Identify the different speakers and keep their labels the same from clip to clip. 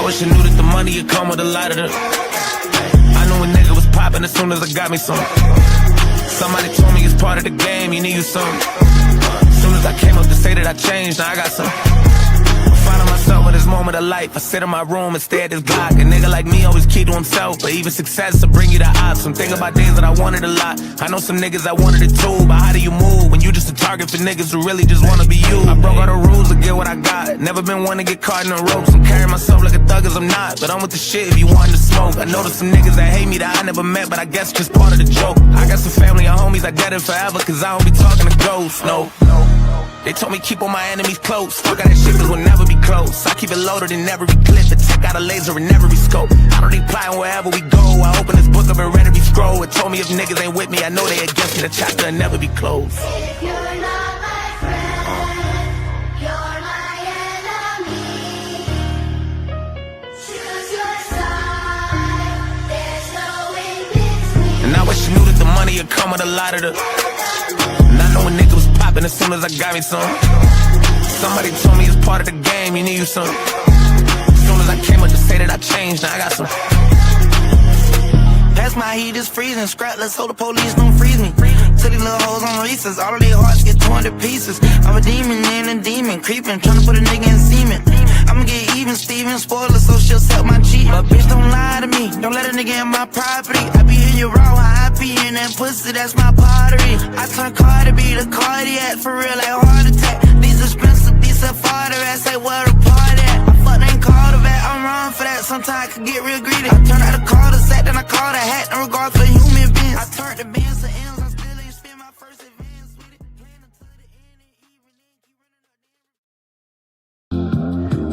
Speaker 1: wish I knew that the money would come with a lot of the. I knew a nigga was popping as soon as I got me some. Somebody told me it's part of the game, you need you some. As soon as I came up to say that I changed, now I got some. Finding myself in this moment of life. I sit in my room and stare at this Glock. A nigga like me always keep to himself, but even success will bring you the odds. Some think about days that I wanted a lot. I know some niggas that wanted it too, but how do you move when you just a target for niggas who really just wanna be you? I broke all the rules to get what I got. Never been one to get caught in the ropes. I'm carrying myself like a thug as I'm not, but I'm with the shit if you wanted to smoke. I know there's some niggas that hate me that I never met, but I guess just part of the joke. I got some family and homies I dead in forever, cause I don't be talking to ghosts, no. They told me keep all my enemies close. Fuck all that shit cause we'll never be close. I keep it loaded in every clip, but check out a laser in every scope. I don't need plotting wherever we go. I open this book up and read every scroll. It told me if niggas ain't with me, I know they against me. The chapter will never be closed.
Speaker 2: If you're not my friend, you're my enemy. Choose your side, there's no in between.
Speaker 1: And I wish you knew that the money would come with a lot of the. And I know a nigga was popping as soon as I got me some. Somebody told me it's part of the game, you need you some. As soon as I came up to say that I changed, now I got some.
Speaker 3: Pass my heat is freezing, scrapless, so the police don't freeze me. Till these little hoes on recess, all of their hearts get torn to pieces. I'm a demon and a demon, creeping, trying to put a nigga in semen. I'ma get even, Steven, spoiler, so she'll suck my cheek. But bitch, don't lie to me, don't let a nigga in my property. I be in your raw, I be in that pussy, that's my pottery. I turn Cardi B to cardiac, for real, like heart attack. These expensive, these far the rest, like where the party at. I fuck ain't called a vet, I'm wrong for that, sometimes I can get real greedy. I turn out a call to set, then I call the hat, no regard for human beings. I turn the bands to ends, I still ain't spend my first advance with it. Plan until the end and even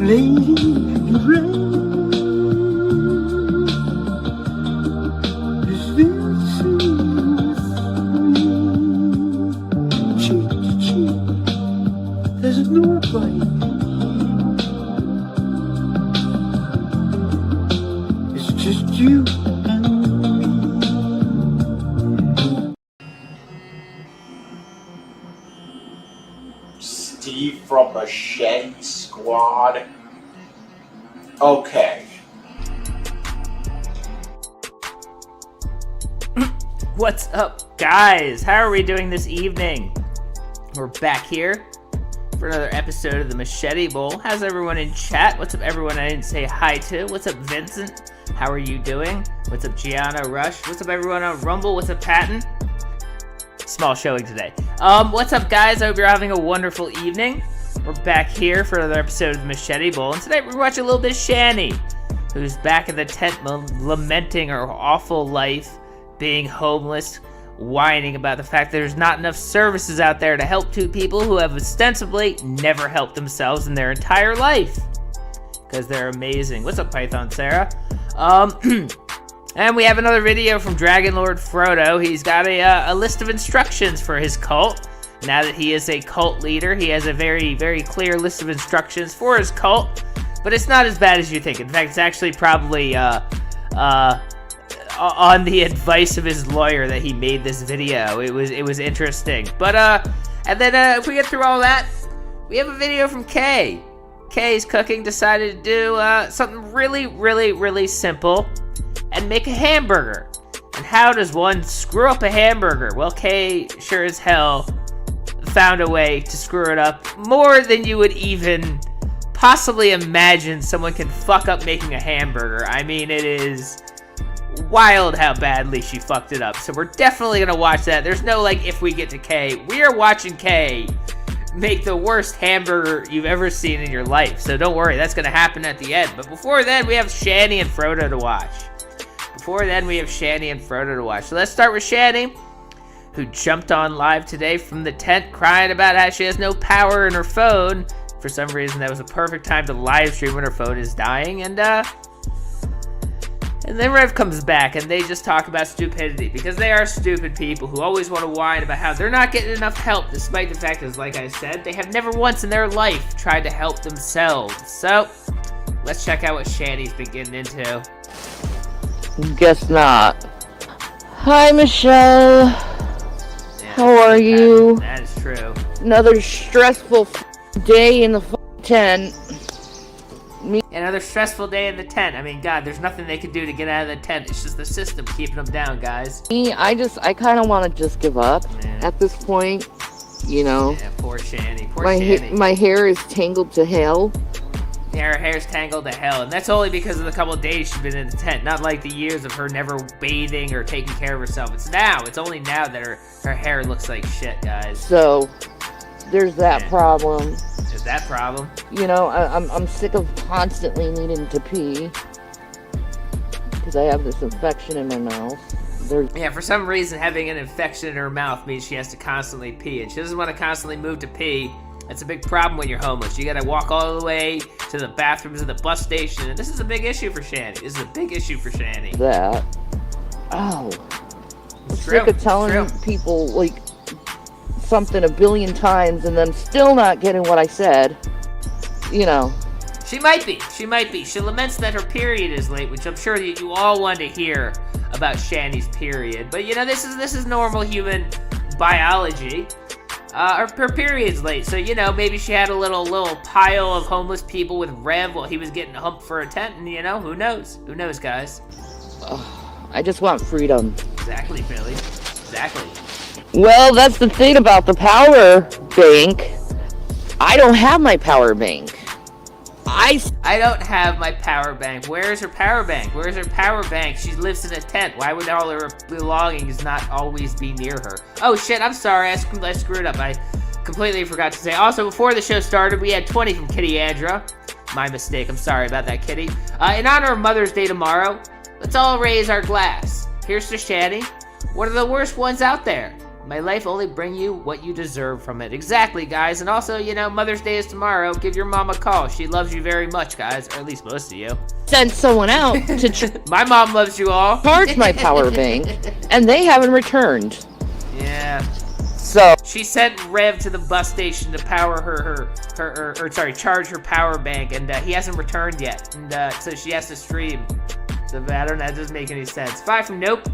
Speaker 4: Lady in red is very serious. Cheek to cheek, there's nobody. It's just you and me.
Speaker 5: Steve from Machete Squad. Okay.
Speaker 6: What's up, guys? How are we doing this evening? We're back here for another episode of the Machete Bowl. How's everyone in chat? What's up, everyone I didn't say hi to? What's up, Vincent? How are you doing? What's up, Gianna Rush? What's up, everyone on Rumble? What's up, Patton? Small showing today. What's up, guys? I hope you're having a wonderful evening. We're back here for another episode of the Machete Bowl, and tonight we're watching a little bit of Shanny, who's back in the tent lamenting her awful life, being homeless, whining about the fact that there's not enough services out there to help two people who have ostensibly never helped themselves in their entire life, because they're amazing. What's up, Python Sarah? And we have another video from Dragon Lord Frodo. He's got a list of instructions for his cult. Now that he is a cult leader, he has a very, very clear list of instructions for his cult, but it's not as bad as you think. In fact, it's actually probably on the advice of his lawyer that he made this video. It was interesting. But and then if we get through all that, we have a video from Kay. Kay's cooking decided to do something really, really, really simple and make a hamburger. And how does one screw up a hamburger? Well, Kay sure as hell found a way to screw it up more than you would even possibly imagine someone can fuck up making a hamburger. I mean, it is wild how badly she fucked it up. So we're definitely gonna watch that. There's no like if we get to Kay. We are watching Kay make the worst hamburger you've ever seen in your life. So don't worry, that's gonna happen at the end. But before then, we have Shanny and Frodo to watch. So let's start with Shanny, who jumped on live today from the tent crying about how she has no power in her phone. For some reason, that was a perfect time to live stream when her phone is dying. And then Rev comes back and they just talk about stupidity, because they are stupid people who always want to whine about how they're not getting enough help, despite the fact that, like I said, they have never once in their life tried to help themselves. So let's check out what Shanny's been getting into.
Speaker 7: Guess not. Hi, Michelle. How are you?
Speaker 6: That is true.
Speaker 7: Another stressful day in the tent.
Speaker 6: Another stressful day in the tent. I mean, God, there's nothing they can do to get out of the tent. It's just the system keeping them down, guys.
Speaker 7: I kind of want to just give up at this point. You know.
Speaker 6: Yeah, poor Shanny. Poor Shanny.
Speaker 7: My hair is tangled to hell.
Speaker 6: Yeah, her hair's tangled to hell, and that's only because of the couple of days she's been in the tent. Not like the years of her never bathing or taking care of herself. It's only now that her hair looks like shit, guys.
Speaker 7: So, there's that problem.
Speaker 6: There's that problem.
Speaker 7: You know, I'm sick of constantly needing to pee because I have this infection in my mouth.
Speaker 6: Yeah, for some reason, having an infection in her mouth means she has to constantly pee, and she doesn't want to constantly move to pee. That's a big problem when you're homeless. You gotta walk all the way to the bathrooms of the bus station, and this is a big issue for Shanny.
Speaker 7: That. Oh. I'm sick of telling people, like, something a billion times and then still not getting what I said. You know.
Speaker 6: She might be. She laments that her period is late, which I'm sure you all want to hear about Shanny's period. But, you know, this is normal human biology. Her period's late, so, you know, maybe she had a little pile of homeless people with Rev while he was getting humped for a tent, and, you know, who knows? Who knows, guys?
Speaker 7: I just want freedom.
Speaker 6: Exactly, Billy. Exactly.
Speaker 7: Well, that's the thing about the power bank. I don't have my power bank.
Speaker 6: I don't have my power bank. Where's her power bank? She lives in a tent. Why would all her belongings not always be near her? Oh shit, I'm sorry. I screwed up. I completely forgot to say. Also, before the show started, we had 20 from Kitty Andra. My mistake. I'm sorry about that, Kitty. In honor of Mother's Day tomorrow, let's all raise our glass. Here's to Shanny. One of the worst ones out there. May life only bring you what you deserve from it. Exactly, guys. And also, you know, Mother's Day is tomorrow. Give your mom a call. She loves you very much, guys. Or at least most of you.
Speaker 7: Sent someone out to
Speaker 6: my mom loves you all.
Speaker 7: Charge my power bank, and they haven't returned.
Speaker 6: Yeah.
Speaker 7: So
Speaker 6: she sent Rev to the bus station to power charge her power bank, and he hasn't returned yet. And so she has to stream. So I don't know. That doesn't make any sense. 5 from Nope.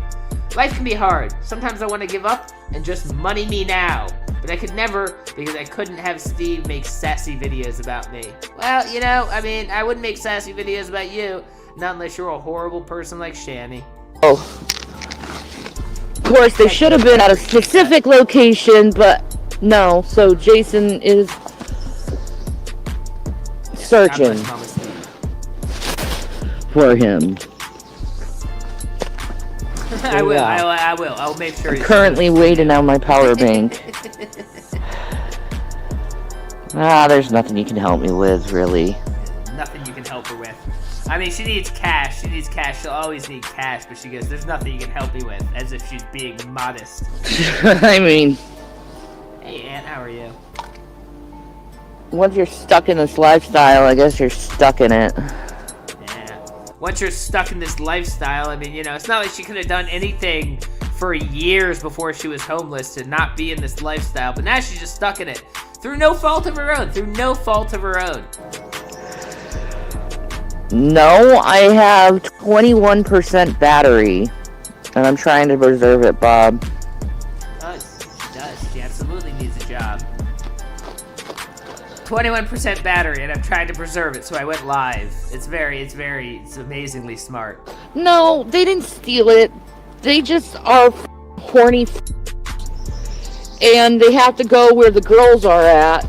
Speaker 6: Life can be hard. Sometimes I want to give up and just money me now. But I could never, because I couldn't have Steve make sassy videos about me. Well, you know, I mean, I wouldn't make sassy videos about you. Not unless you're a horrible person like Shanny.
Speaker 7: Oh. Of course, they should have been at a specific location, but no. So Jason is searching for him.
Speaker 6: I will. I'll make sure.
Speaker 7: I'm currently waiting on my power bank. There's nothing you can help me with, really.
Speaker 6: Nothing you can help her with. I mean, she needs cash. She'll always need cash, but she goes, there's nothing you can help me with, as if she's being modest.
Speaker 7: I mean...
Speaker 6: Hey, Aunt, how are you?
Speaker 7: Once you're stuck in this lifestyle, I guess you're stuck in it.
Speaker 6: Once you're stuck in this lifestyle, I mean, you know, it's not like she could have done anything for years before she was homeless to not be in this lifestyle, but now she's just stuck in it through no fault of her own.
Speaker 7: No, I have 21% battery, and I'm trying to preserve it, Bob.
Speaker 6: She does. She absolutely needs a job. 21% battery, and I'm trying to preserve it, so I went live. It's amazingly smart.
Speaker 7: No, they didn't steal it. They just are horny, and they have to go where the girls are at,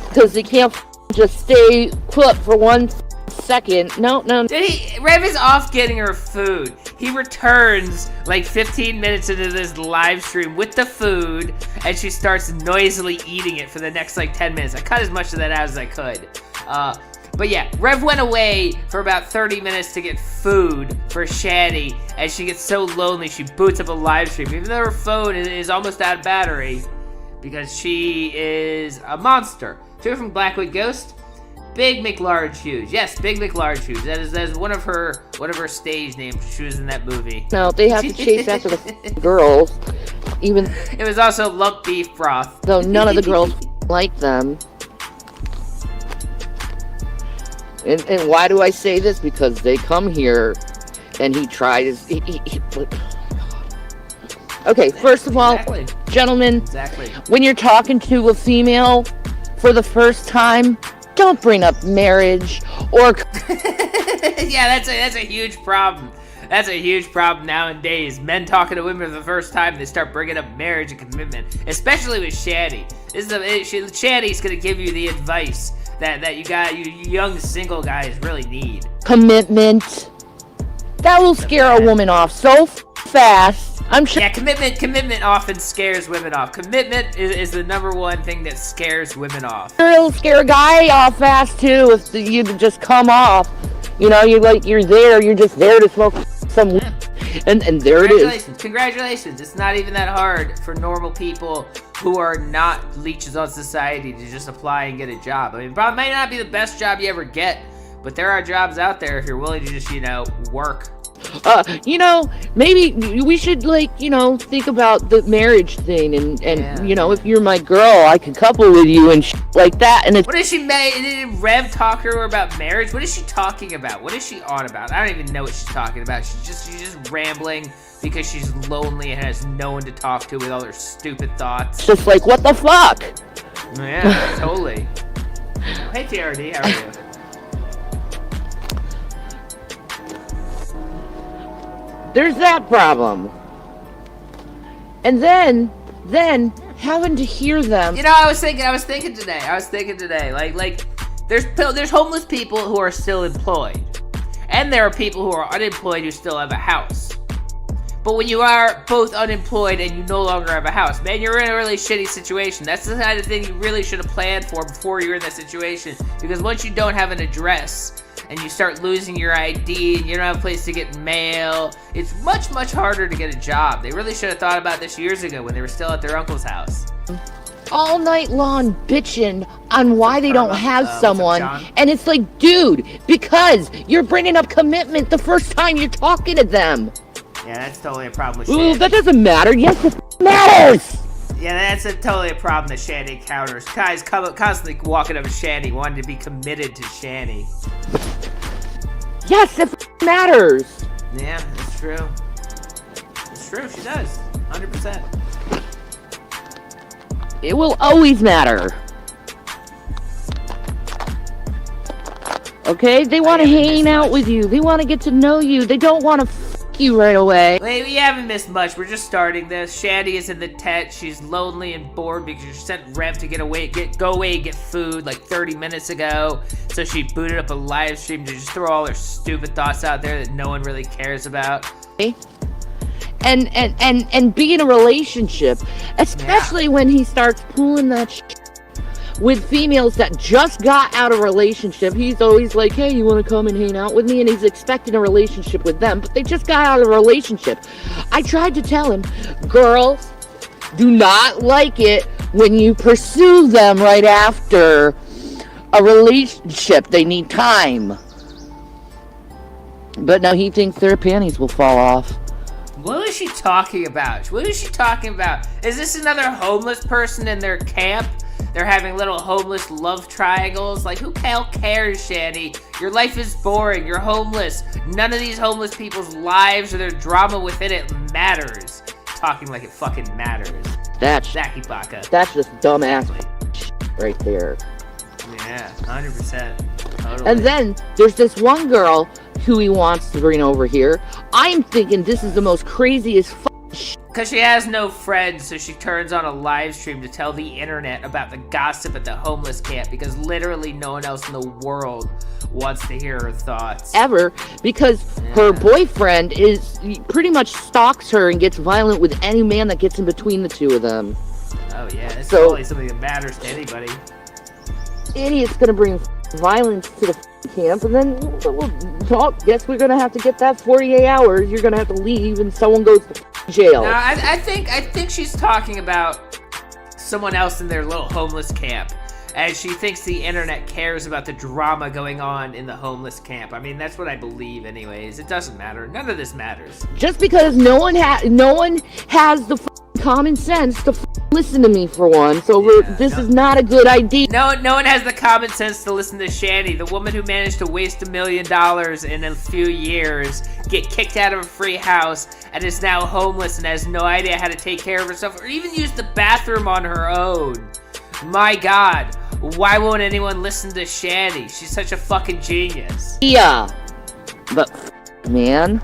Speaker 7: because they can't just stay put for 1 second. No.
Speaker 6: Rev is off getting her food. He returns like 15 minutes into this live stream with the food, and she starts noisily eating it for the next like 10 minutes. I cut as much of that out as I could. But yeah, Rev went away for about 30 minutes to get food for Shanny, and she gets so lonely she boots up a live stream, even though her phone is almost out of battery, because she is a monster. 2 from Blackwood Ghost. Big McLarge Hughes. Yes, Big McLarge Hughes. That is one of her stage names. She was in that movie.
Speaker 7: No, they have to chase after the girls. Even
Speaker 6: it was also Lump Beef Broth.
Speaker 7: Though none of the girls like them. And why do I say this? Because they come here, and he tries. Okay, first of all, gentlemen, when you're talking to a female for the first time, don't bring up marriage or
Speaker 6: yeah, that's a huge problem. That's a huge problem nowadays. Men talking to women for the first time, they start bringing up marriage and commitment, especially with Shanny. Shanny's gonna give you the advice that you young single guys really need.
Speaker 7: Commitment. That will scare a woman off so fast. I'm sure.
Speaker 6: Yeah, commitment often scares women off. Commitment is the number one thing that scares women off.
Speaker 7: It'll scare a guy off fast too if you just come off. You know, you're there. You're just there to smoke some. Yeah. And there it is.
Speaker 6: Congratulations. It's not even that hard for normal people who are not leeches on society to just apply and get a job. I mean, it probably might not be the best job you ever get, but there are jobs out there if you're willing to just, work.
Speaker 7: Maybe we should, think about the marriage thing and if you're my girl, I can couple with you and like that. And it's...
Speaker 6: What is she made? Did Rev talk to her about marriage? What is she talking about? What is she on about? I don't even know what she's talking about. She's just rambling because she's lonely and has no one to talk to with all her stupid thoughts.
Speaker 7: Just like, what the fuck?
Speaker 6: Yeah, totally. Hey, TRD, how are you?
Speaker 7: There's that problem. And then having to hear them.
Speaker 6: I was thinking today, like there's homeless people who are still employed. And there are people who are unemployed who still have a house. But when you are both unemployed and you no longer have a house, man, you're in a really shitty situation. That's the kind of thing you really should have planned for before you're in that situation. Because once you don't have an address, and you start losing your ID, and you don't have a place to get mail, it's much, much harder to get a job. They really should have thought about this years ago when they were still at their uncle's house.
Speaker 7: All night long bitching on why they don't have someone. And it's like, dude, because you're bringing up commitment the first time you're talking to them.
Speaker 6: Yeah, that's totally a problem with
Speaker 7: Ooh,
Speaker 6: Shanny.
Speaker 7: that doesn't matter. Yes, it matters.
Speaker 6: Yeah, that's totally a problem that Shanny encounters. Guys constantly walking up to Shanny, wanting to be committed to Shanny.
Speaker 7: Yes, it matters.
Speaker 6: Yeah, that's true. It's true, she does. 100%.
Speaker 7: It will always matter. Okay? They want to hang out with you. They want to get to know you. They don't want to you right away.
Speaker 6: Wait, we haven't missed much. We're just starting this. Shanny is in the tent. She's lonely and bored because she sent Rev to go away and get food like 30 minutes ago. So she booted up a live stream to just throw all her stupid thoughts out there that no one really cares about.
Speaker 7: And be in a relationship, especially when he starts pulling that with females that just got out of a relationship. He's always like, hey, you want to come and hang out with me? And he's expecting a relationship with them, but they just got out of a relationship. I tried to tell him, girls do not like it when you pursue them right after a relationship. They need time. But now he thinks their panties will fall off.
Speaker 6: What is she talking about? What is she talking about? Is this another homeless person in their camp? They're having little homeless love triangles. Like, who the hell cares, Shanny? Your life is boring. You're homeless. None of these homeless people's lives or their drama within it matters. Talking like it fucking matters.
Speaker 7: That's
Speaker 6: Zaki Baka.
Speaker 7: That's just dumbass right there.
Speaker 6: Yeah, 100%. Totally.
Speaker 7: And then there's this one girl who he wants to bring over here. I'm thinking this is the most craziest
Speaker 6: because she has no friends, so she turns on a live stream to tell the internet about the gossip at the homeless camp because literally no one else in the world wants to hear her thoughts.
Speaker 7: Ever, because her boyfriend pretty much stalks her and gets violent with any man that gets in between the two of them.
Speaker 6: Oh yeah, that's totally something that matters to anybody.
Speaker 7: Idiot's gonna bring violence to the camp, and then guess we're gonna have to get that 48 hours. You're gonna have to leave, and someone goes to jail.
Speaker 6: No, I think she's talking about someone else in their little homeless camp, as she thinks the internet cares about the drama going on in the homeless camp. I mean, that's what I believe, anyways. It doesn't matter. None of this matters.
Speaker 7: Just because no one has the common sense to listen to me for one, so this is not a good idea.
Speaker 6: No one has the common sense to listen to Shanny, the woman who managed to waste $1 million in a few years, get kicked out of a free house, and is now homeless and has no idea how to take care of herself or even use the bathroom on her own. My God, Why won't anyone listen to Shanny? She's such a fucking genius.
Speaker 7: Yeah. But, man,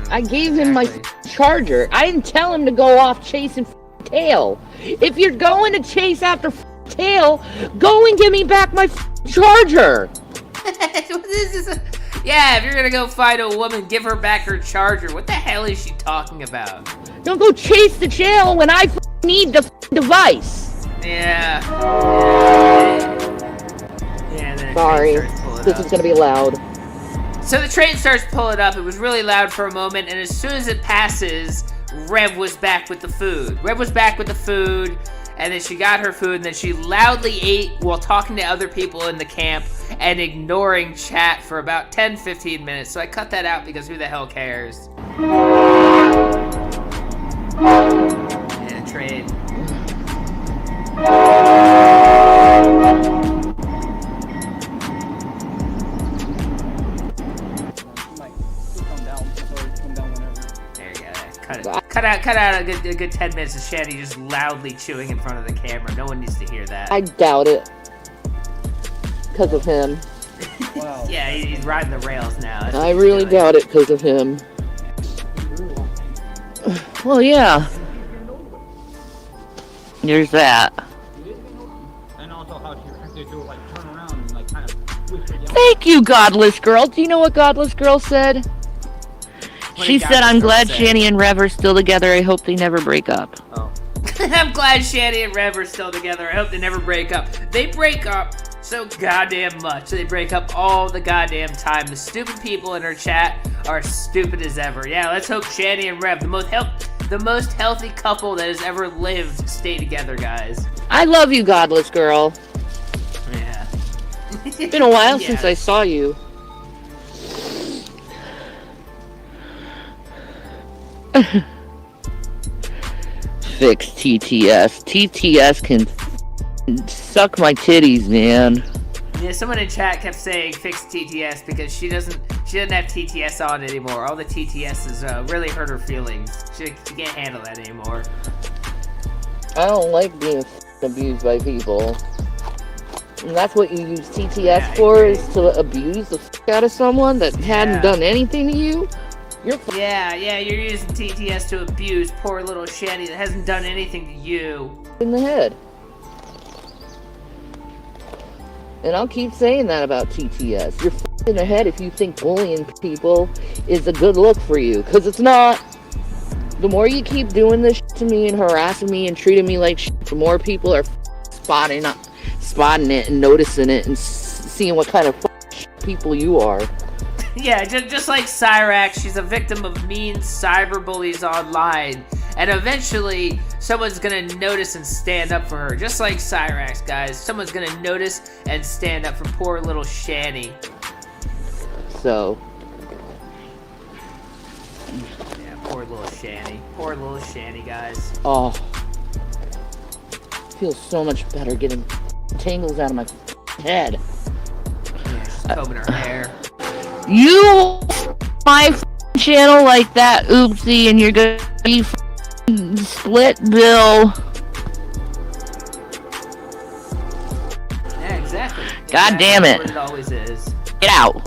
Speaker 7: I gave him my charger. I didn't tell him to go off chasing tail. If you're going to chase after tail, go and give me back my charger.
Speaker 6: Yeah, if you're gonna go find a woman, give her back her charger. What the hell is she talking about?
Speaker 7: Don't go chase the tail when I need the device.
Speaker 6: Yeah.
Speaker 7: Sorry, this is gonna be loud.
Speaker 6: So the train starts pulling up. It was really loud for a moment, and as soon as it passes, Rev was back with the food. And then she got her food, and then she loudly ate while talking to other people in the camp and ignoring chat for about 10-15 minutes. So I cut that out because who the hell cares? Yeah, trade. Cut out a good 10 minutes of Shanny just loudly chewing in front of the camera. No one needs to hear that.
Speaker 7: I doubt it. Because of him.
Speaker 5: Wow.
Speaker 6: Yeah, he's riding the rails now.
Speaker 7: I really doubt it because of him. Well, yeah. There's that.
Speaker 8: And also how she has to do like turn around and like kind of whisper down.
Speaker 7: Thank you, Godless Girl. Do you know what Godless Girl said? She said, I'm glad Shanny and Rev are still together. I hope they never break up.
Speaker 6: Oh. I'm glad Shanny and Rev are still together. I hope they never break up. They break up so goddamn much. They break up all the goddamn time. The stupid people in her chat are stupid as ever. Yeah, let's hope Shanny and Rev, the most healthy couple that has ever lived, stay together, guys.
Speaker 7: I love you, Godless Girl.
Speaker 6: Yeah.
Speaker 7: It's been a while since I saw you. Fix TTS. TTS can suck my titties, man.
Speaker 6: Yeah, someone in chat kept saying fix TTS because she doesn't have TTS on anymore. All the TTSs really hurt her feelings. She can't handle that anymore.
Speaker 7: I don't like being abused by people. And that's what you use TTS for, is to abuse the out of someone that hadn't done anything to you?
Speaker 6: Yeah, you're using TTS to abuse poor little Shanny that hasn't done anything to you.
Speaker 7: In the head. And I'll keep saying that about TTS. You're in the head if you think bullying people is a good look for you, because it's not. The more you keep doing this to me and harassing me and treating me like shit, the more people are spotting it and noticing it and seeing what kind of people you are.
Speaker 6: Yeah, just like Cyrax, she's a victim of mean cyberbullies online. And eventually, someone's gonna notice and stand up for her. Just like Cyrax, guys. Someone's gonna notice and stand up for poor little Shanny.
Speaker 7: So.
Speaker 6: Yeah, poor little Shanny. Poor little Shanny, guys.
Speaker 7: Oh. Feels so much better getting tangles out of my head.
Speaker 6: Yeah, she's combing her hair.
Speaker 7: You my channel like that, oopsie, and you're gonna be split bill.
Speaker 6: Yeah, exactly.
Speaker 7: God damn it.
Speaker 6: What it always is.
Speaker 7: Get out.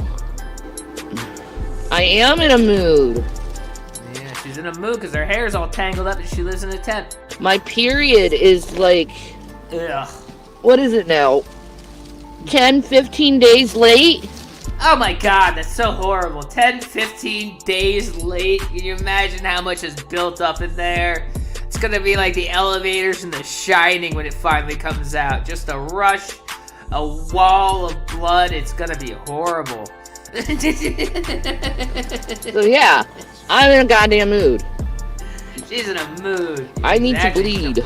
Speaker 7: I am in a mood.
Speaker 6: Yeah, she's in a mood because her hair's all tangled up and she lives in a tent.
Speaker 7: My period is like...
Speaker 6: Ugh.
Speaker 7: What is it now? 10, 15 days late?
Speaker 6: Oh my god, that's so horrible. 10, 15 days late. Can you imagine how much is built up in there? It's gonna be like the elevators in The Shining when it finally comes out. Just a rush, a wall of blood. It's gonna be horrible.
Speaker 7: So yeah, I'm in a goddamn mood.
Speaker 6: She's in a mood.
Speaker 7: I need to bleed.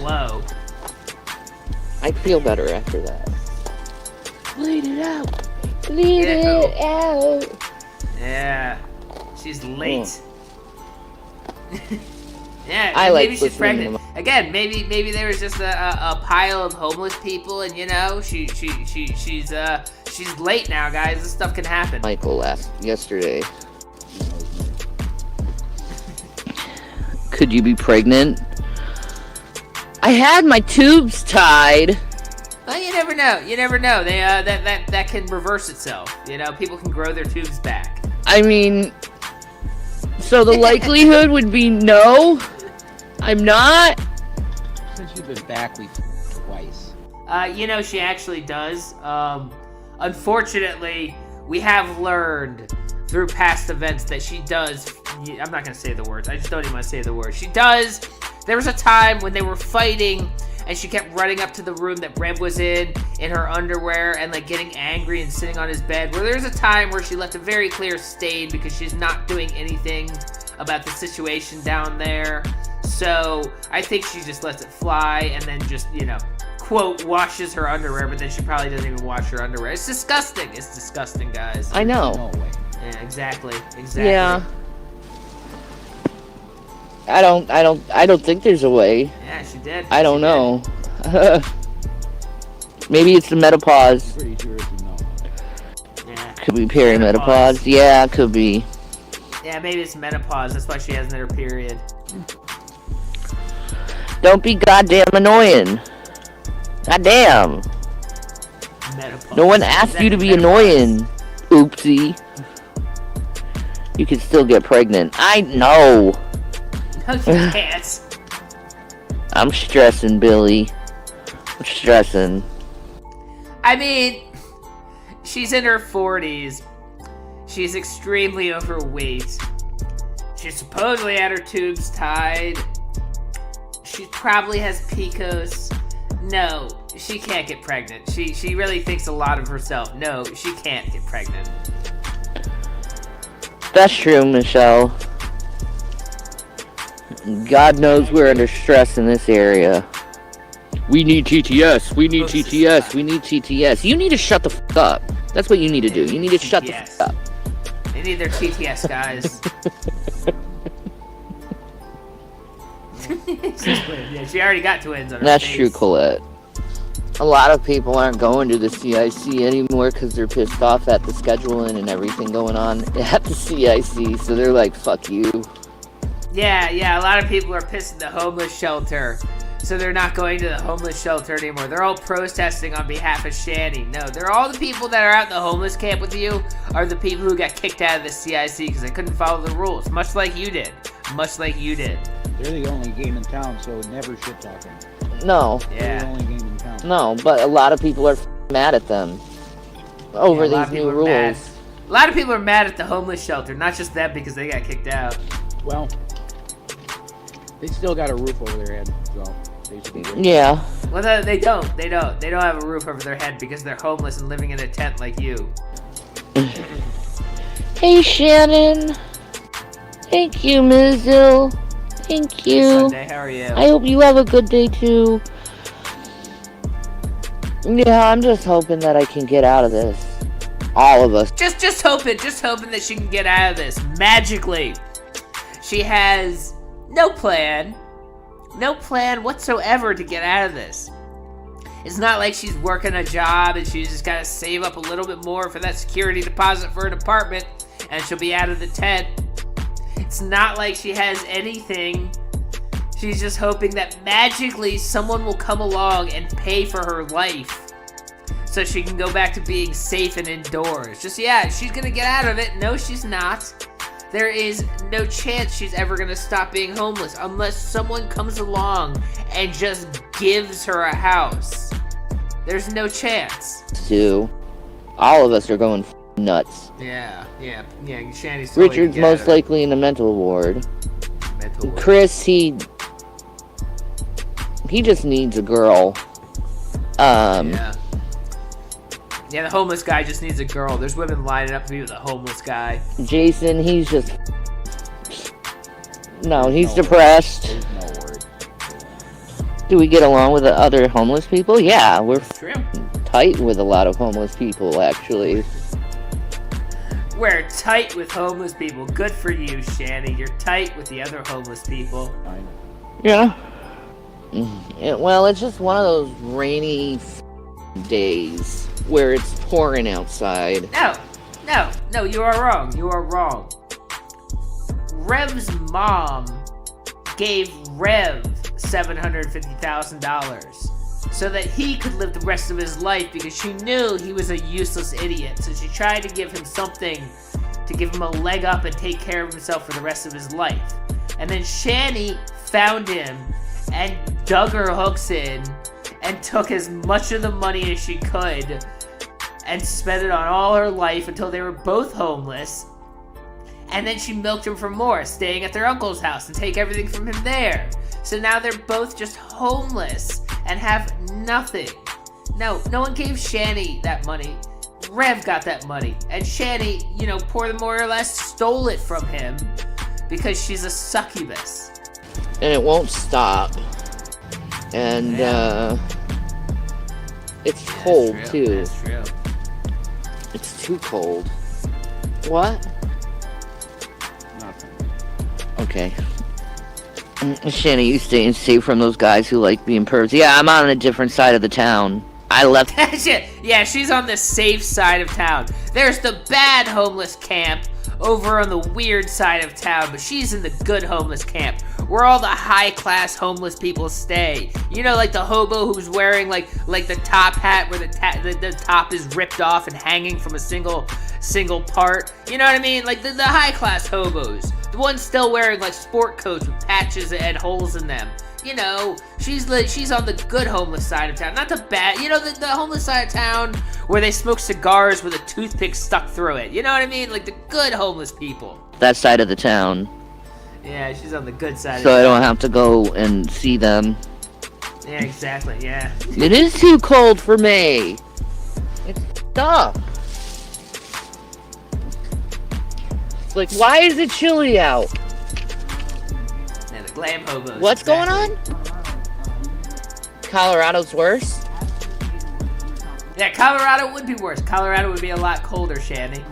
Speaker 6: I
Speaker 7: feel better after that. Bleed it out. Bleed it out.
Speaker 6: Yeah. She's late. Yeah,
Speaker 7: I
Speaker 6: maybe
Speaker 7: like
Speaker 6: she's pregnant. Again, maybe there was just a pile of homeless people, and you know, she's late now, guys. This stuff can happen.
Speaker 7: Michael left yesterday. Could you be pregnant? I had my tubes tied.
Speaker 6: Well, you never know. You never know. They that can reverse itself. You know, people can grow their tubes back.
Speaker 7: I mean, so the likelihood would be no. I'm not.
Speaker 8: Since you've been back, we twice.
Speaker 6: You know, she actually does. Unfortunately, we have learned through past events that she does. I'm not gonna say the words. I just don't even want to say the words. She does. There was a time when they were fighting, and she kept running up to the room that Rev was in her underwear, and like getting angry and sitting on his bed. Where there's a time where she left a very clear stain because she's not doing anything about the situation down there. So I think she just lets it fly, and then just, you know, quote, washes her underwear, but then she probably doesn't even wash her underwear. It's disgusting. It's disgusting, guys.
Speaker 7: I know.
Speaker 8: No way.
Speaker 6: Yeah, exactly.
Speaker 7: Yeah. I don't think there's a way.
Speaker 6: Yeah, she did.
Speaker 7: I don't know. Maybe it's the menopause.
Speaker 8: Pretty sure it's a no.
Speaker 6: Yeah.
Speaker 7: Could be perimenopause. Yeah, could be.
Speaker 6: Yeah, maybe it's menopause. That's why she hasn't had her period.
Speaker 7: Don't be goddamn annoying. Goddamn.
Speaker 6: Menopause.
Speaker 7: No one asked you to be
Speaker 6: menopause.
Speaker 7: annoying. Oopsie. You can still get pregnant. I know.
Speaker 6: No, you can't.
Speaker 7: I'm stressing, Billy. I'm stressing.
Speaker 6: I mean, she's in her 40s. She's extremely overweight. She supposedly had her tubes tied. She probably has PCOS. No, she can't get pregnant. She really thinks a lot of herself. No, she can't get pregnant.
Speaker 7: That's true, Michelle. God knows we're under stress in this area. We need TTS. We need TTS. We need TTS. You need to shut the f*** up. That's what you need to do. You need to shut the f*** up.
Speaker 6: They need their TTS, guys. Yeah, she already got twins on her
Speaker 7: That's
Speaker 6: face.
Speaker 7: true, Colette. A lot of people aren't going to the CIC anymore because they're pissed off at the scheduling and everything going on at the CIC, so they're like, fuck you.
Speaker 6: Yeah, a lot of people are pissed at the homeless shelter, so they're not going to the homeless shelter anymore. They're all protesting on behalf of Shanny. No, they're all the people that are at the homeless camp with you are the people who got kicked out of the CIC because they couldn't follow the rules, much like you did. Much like you did.
Speaker 8: They're the only game in town, so never shit talking.
Speaker 7: No.
Speaker 8: They're the only game in town.
Speaker 7: No, but a lot of people are mad at them over these new rules.
Speaker 6: A lot of people are mad at the homeless shelter, not just them because they got kicked out.
Speaker 8: Well, they still got a roof over their head, so basically.
Speaker 7: Yeah.
Speaker 6: Well, they don't. They don't have a roof over their head because they're homeless and living in a tent like you.
Speaker 7: Hey, Shannon. Thank you, Ms. Ill. Thank you.
Speaker 6: Sunday, how are you?
Speaker 7: I hope you have a good day, too. Yeah, I'm just hoping that I can get out of this. All of us.
Speaker 6: Just hoping that she can get out of this magically. She has no plan whatsoever to get out of this. It's not like she's working a job and she's just got to save up a little bit more for that security deposit for an apartment and she'll be out of the tent. It's not like she has anything. She's just hoping that magically someone will come along and pay for her life so she can go back to being safe and indoors. She's gonna get out of it. No, she's not. There is no chance she's ever gonna stop being homeless unless someone comes along and just gives her a house. There's no chance.
Speaker 7: Too. All of us are going nuts.
Speaker 6: Yeah. Shanny's
Speaker 7: Richard's most likely in the mental ward. Chris, he just needs a girl.
Speaker 6: Yeah, the homeless guy just needs a girl. There's women lining up to be with the homeless guy.
Speaker 7: Jason, he's just... No, he's depressed.
Speaker 8: There's no word.
Speaker 7: Do we get along with the other homeless people? Yeah, we're
Speaker 6: True.
Speaker 7: tight with a lot of homeless people, actually.
Speaker 6: We're tight with homeless people. Good for you, Shanny. You're tight with the other homeless people.
Speaker 7: Yeah. Well, it's just one of those rainy days where it's pouring outside.
Speaker 6: No, you are wrong. You are wrong. Rev's mom gave Rev $750,000 so that he could live the rest of his life, because she knew he was a useless idiot. So she tried to give him something to give him a leg up and take care of himself for the rest of his life. And then Shanny found him and dug her hooks in and took as much of the money as she could and spent it on all her life until they were both homeless. And then she milked him for more, staying at their uncle's house and take everything from him there. So now they're both just homeless and have nothing. No one gave Shanny that money. Rev got that money. And Shanny, more or less stole it from him because she's a succubus.
Speaker 7: And it won't stop. And, it's cold, too.
Speaker 6: That's true.
Speaker 7: It's too cold. What?
Speaker 8: Nothing.
Speaker 7: Okay. Shanny, you stay safe from those guys who like being pervs. Yeah, I'm on a different side of the town. I left.
Speaker 6: Yeah, she's on the safe side of town. There's the bad homeless camp over on the weird side of town, but she's in the good homeless camp, where all the high-class homeless people stay. Like the hobo who's wearing like the top hat where the top is ripped off and hanging from a single part. You know what I mean? Like the high-class hobos. The ones still wearing like sport coats with patches and holes in them. She's on the good homeless side of town, not the bad. The homeless side of town where they smoke cigars with a toothpick stuck through it. You know what I mean? Like the good homeless people.
Speaker 7: That side of the town.
Speaker 6: Yeah, she's on the good side.
Speaker 7: So I don't have to go and see them.
Speaker 6: Yeah, exactly. Yeah.
Speaker 7: It is too cold for me. It's tough. It's like, why is it chilly out?
Speaker 6: Yeah, the glam hobos.
Speaker 7: What's going on? Colorado's worse?
Speaker 6: Yeah, Colorado would be worse. Colorado would be a lot colder, Shanny.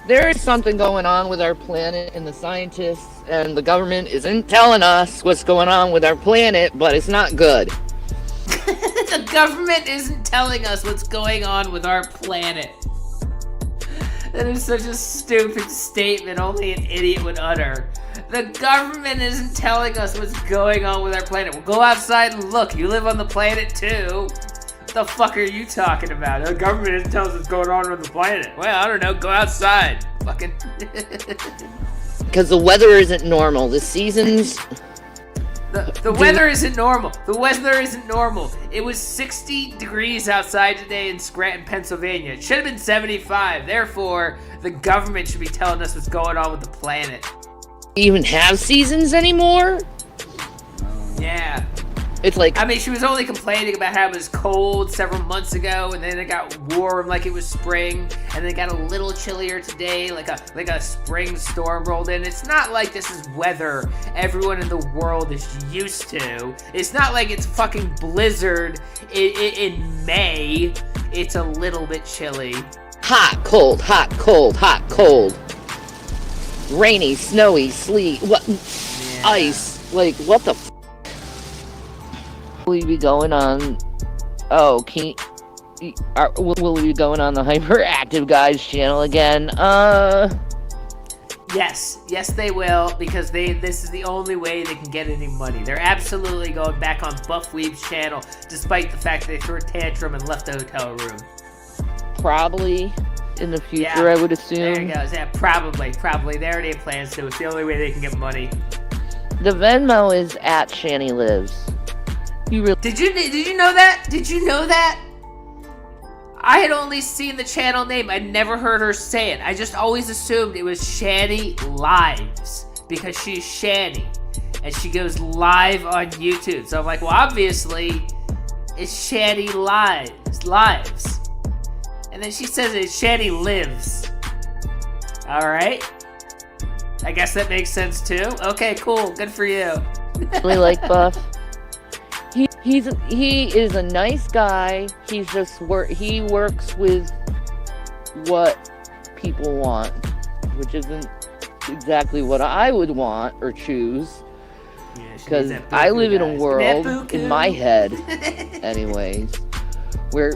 Speaker 7: There is something going on with our planet, and the scientists and the government isn't telling us what's going on with our planet, but it's not good.
Speaker 6: The government isn't telling us what's going on with our planet. That is such a stupid statement only an idiot would utter. The government isn't telling us what's going on with our planet. Well, go outside and look. You live on the planet too. What the fuck are you talking about? The government isn't telling us what's going on the planet. Well, I don't know. Go outside. Fucking.
Speaker 7: Because the weather isn't normal. The seasons.
Speaker 6: The weather isn't normal. The weather isn't normal. It was 60 degrees outside today in Scranton, Pennsylvania. It should have been 75. Therefore, the government should be telling us what's going on with the planet.
Speaker 7: Even have seasons anymore?
Speaker 6: Yeah.
Speaker 7: It's like,
Speaker 6: I mean, she was only complaining about how it was cold several months ago, and then it got warm like it was spring, and then it got a little chillier today, like a spring storm rolled in. It's not like this is weather everyone in the world is used to. It's not like it's fucking blizzard in May. It's a little bit chilly.
Speaker 7: hot, cold, hot, cold, hot, cold. Rainy, snowy, sleet, what? Yeah. Ice. Like, what the f***? Will we be going on? Oh, will we be going on the Hyperactive Guys channel again?
Speaker 6: Yes, they will, because this is the only way they can get any money. They're absolutely going back on Buff Weeb's channel, despite the fact they threw a tantrum and left the hotel room.
Speaker 7: Probably in the future, I would assume.
Speaker 6: There you go. Yeah, probably. They already have plans to. It's the only way they can get money.
Speaker 7: The Venmo is at Shanny Lives.
Speaker 6: Did you know that? Did you know that? I had only seen the channel name. I'd never heard her say it. I just always assumed it was Shanny Lives because she's Shanny and she goes live on YouTube. So I'm like, well, obviously it's Shanny Lives. And then she says it's Shanny Lives. All right. I guess that makes sense too. Okay, cool. Good for you.
Speaker 7: Really like Buff. He is a nice guy. He's just he works with what people want, which isn't exactly what I would want or choose. Because I live in a world in my head, anyways, where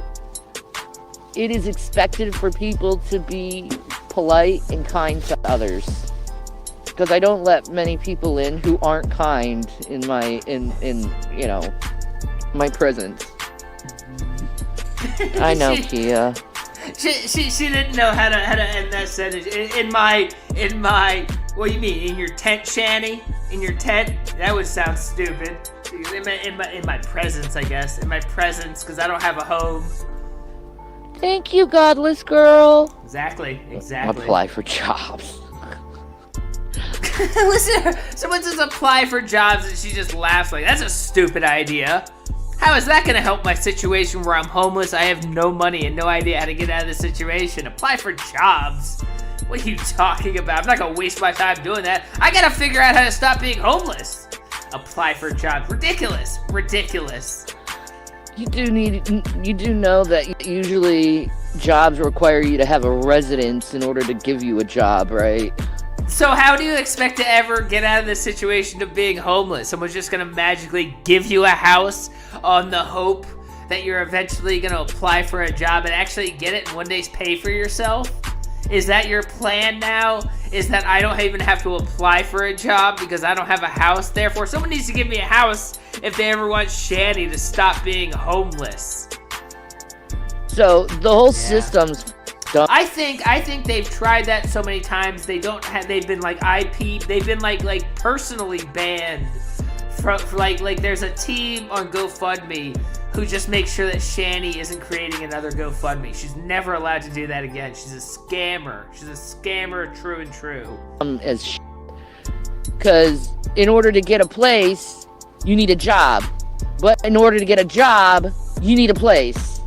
Speaker 7: it is expected for people to be polite and kind to others. because I don't let many people in who aren't kind in my my presence. I know, Kia.
Speaker 6: She didn't know how to end that sentence. In my what do you mean? In your tent, Shanny? In your tent? That would sound stupid. In my presence, I guess. In my presence, because I don't have a home.
Speaker 7: Thank you, godless girl.
Speaker 6: Exactly.
Speaker 7: Apply for jobs.
Speaker 6: Listen to her. Someone says apply for jobs and she just laughs like, that's a stupid idea. How is that going to help my situation where I'm homeless, I have no money and no idea how to get out of the situation? Apply for jobs? What are you talking about? I'm not going to waste my time doing that. I got to figure out how to stop being homeless. Apply for jobs. Ridiculous. You do know that usually jobs require you to have a residence in order to give you a job, right? So how do you expect to ever get out of the situation of being homeless? Someone's just going to magically give you a house on the hope that you're eventually going to apply for a job and actually get it and one day pay for yourself? Is that your plan now? Is that I don't even have to apply for a job because I don't have a house? Therefore, someone needs to give me a house if they ever want Shanny to stop being homeless.
Speaker 7: So the whole system's dumb.
Speaker 6: I think they've tried that so many times. They've been like they've been like personally banned from like there's a team on GoFundMe who just makes sure that Shanny isn't creating another GoFundMe. She's never allowed to do that again. She's a scammer. She's a scammer, true and true.
Speaker 7: Because in order to get a place, you need a job. But in order to get a job, you need a place.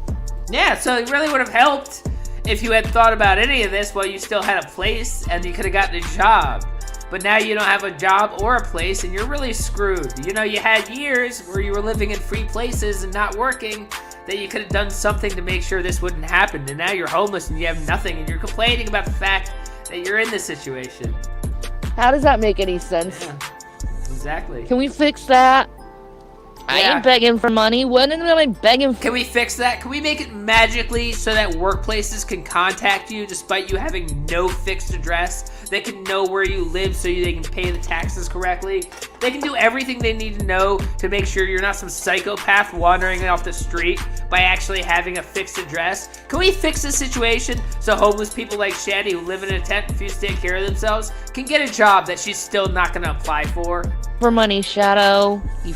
Speaker 6: Yeah, so it really would have helped if you had thought about any of this while you still had a place and you could have gotten a job. But now you don't have a job or a place and you're really screwed. You know, you had years where you were living in free places and not working that you could have done something to make sure this wouldn't happen. And now you're homeless and you have nothing and you're complaining about the fact that you're in this situation.
Speaker 7: How does that make any sense?
Speaker 6: Yeah, exactly.
Speaker 7: Can we fix that? I ain't begging for money. When am I begging for?
Speaker 6: Can we fix that? Can we make it magically so that workplaces can contact you despite you having no fixed address? They can know where you live so they can pay the taxes correctly. They can do everything they need to know to make sure you're not some psychopath wandering off the street by actually having a fixed address. Can we fix this situation so homeless people like Shanny who live in a tent and refuse to take care of themselves can get a job that she's still not going to apply for?
Speaker 7: For money, Shadow. You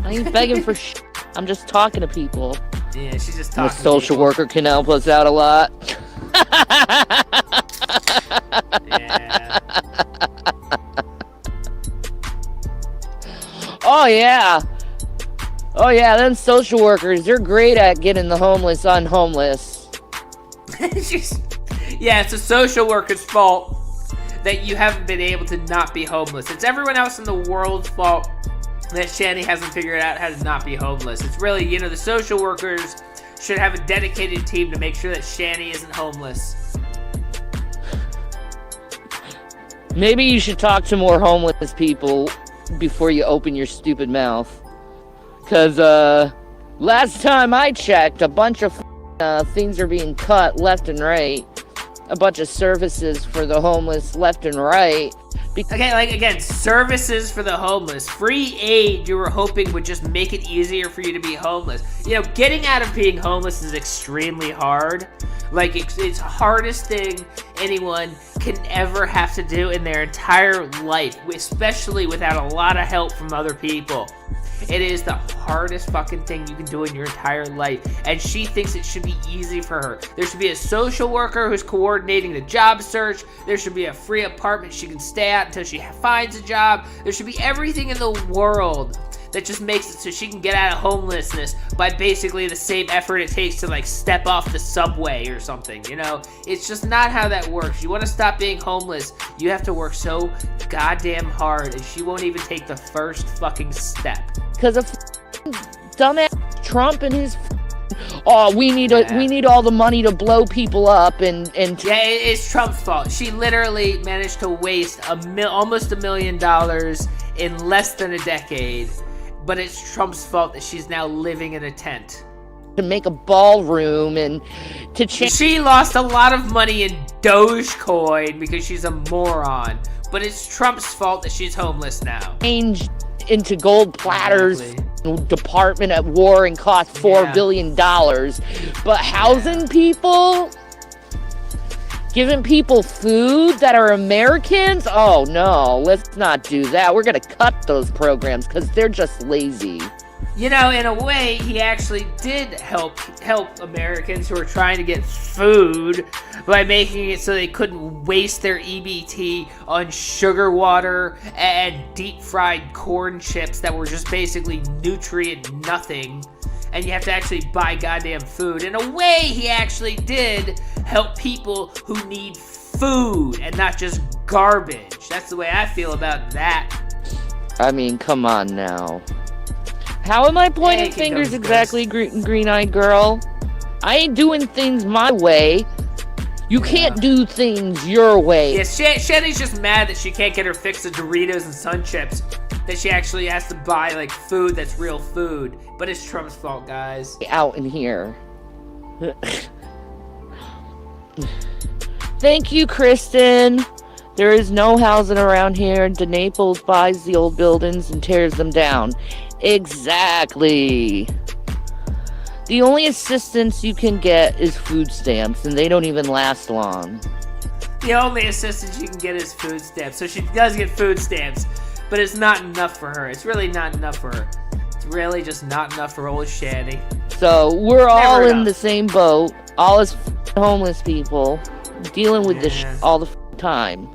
Speaker 7: I ain't begging for I'm just talking to people.
Speaker 6: Yeah, she's just talking.
Speaker 7: The social worker can help us out a lot.
Speaker 6: Yeah.
Speaker 7: Oh yeah, them social workers, they're great at getting the homeless unhomeless.
Speaker 6: Yeah, it's a social worker's fault that you haven't been able to not be homeless. It's everyone else in the world's fault that Shanny hasn't figured out how to not be homeless. It's really, the social workers should have a dedicated team to make sure that Shanny isn't homeless.
Speaker 7: Maybe you should talk to more homeless people before you open your stupid mouth. Because, last time I checked, a bunch of things are being cut left and right. A bunch of services for the homeless left and right.
Speaker 6: Okay, again, services for the homeless. Free aid you were hoping would just make it easier for you to be homeless. Getting out of being homeless is extremely hard. It's the hardest thing anyone can ever have to do in their entire life, especially without a lot of help from other people. It is the hardest fucking thing you can do in your entire life, and she thinks it should be easy for her. There should be a social worker who's coordinating the job search. There should be a free apartment she can stay at until she finds a job. There should be everything in the world that just makes it so she can get out of homelessness by basically the same effort it takes to step off the subway or something. It's just not how that works. You want to stop being homeless, you have to work so goddamn hard, and she won't even take the first fucking step.
Speaker 7: Because of dumbass Trump and his we need all the money to blow people up and
Speaker 6: yeah, it's Trump's fault. She literally managed to waste almost $1 million in less than a decade. But it's Trump's fault that she's now living in a tent.
Speaker 7: To make a ballroom and to change.
Speaker 6: She lost a lot of money in Dogecoin because she's a moron. but it's Trump's fault that she's homeless now.
Speaker 7: Change into gold platters. Department at war and cost $4 billion. But housing people, giving people food that are Americans? Oh no, let's not do that. We're gonna cut those programs because they're just lazy.
Speaker 6: You know, in a way, he actually did help Americans who are trying to get food by making it so they couldn't waste their EBT on sugar water and deep-fried corn chips that were just basically nutrient nothing. And you have to actually buy goddamn food. In a way, he actually did help people who need food and not just garbage. That's the way I feel about that.
Speaker 7: I mean, come on now. How am I pointing fingers exactly, green-eyed girl? I ain't doing things my way. You can't do things your way.
Speaker 6: Yeah, Shanny's just mad that she can't get her fix of Doritos and Sun Chips. That she actually has to buy, like, food that's real food. But it's Trump's fault, guys.
Speaker 7: Out in here. Thank you, Kristen. There is no housing around here. De Naples buys the old buildings and tears them down. Exactly. The only assistance you can get is food stamps, and they don't even last long.
Speaker 6: The only assistance you can get is food stamps. So she does get food stamps, but it's not enough for her. It's really not enough for her. It's really just not enough for old Shanny.
Speaker 7: So we're all in the same boat. All as homeless people dealing with this all the time.